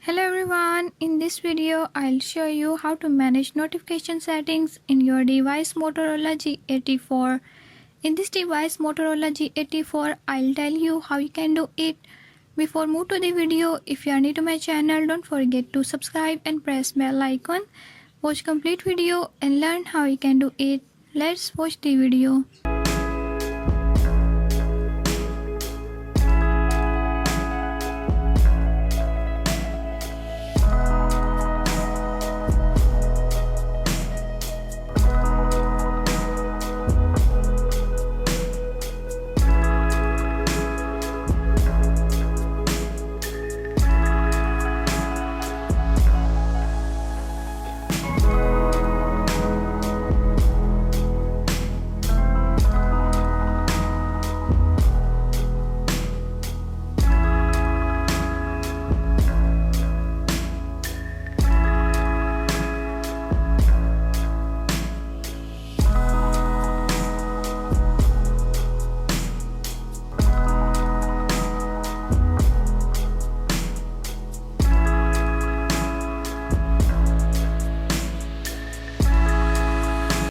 Hello everyone, in this video I'll show you how to manage notification settings in your device Motorola G84. In this device Motorola G84, I'll tell you how you can do it. Before move to the video, if you are new to my channel, don't forget to subscribe and press bell icon. Watch complete video and learn how you can do it. Let's watch the video.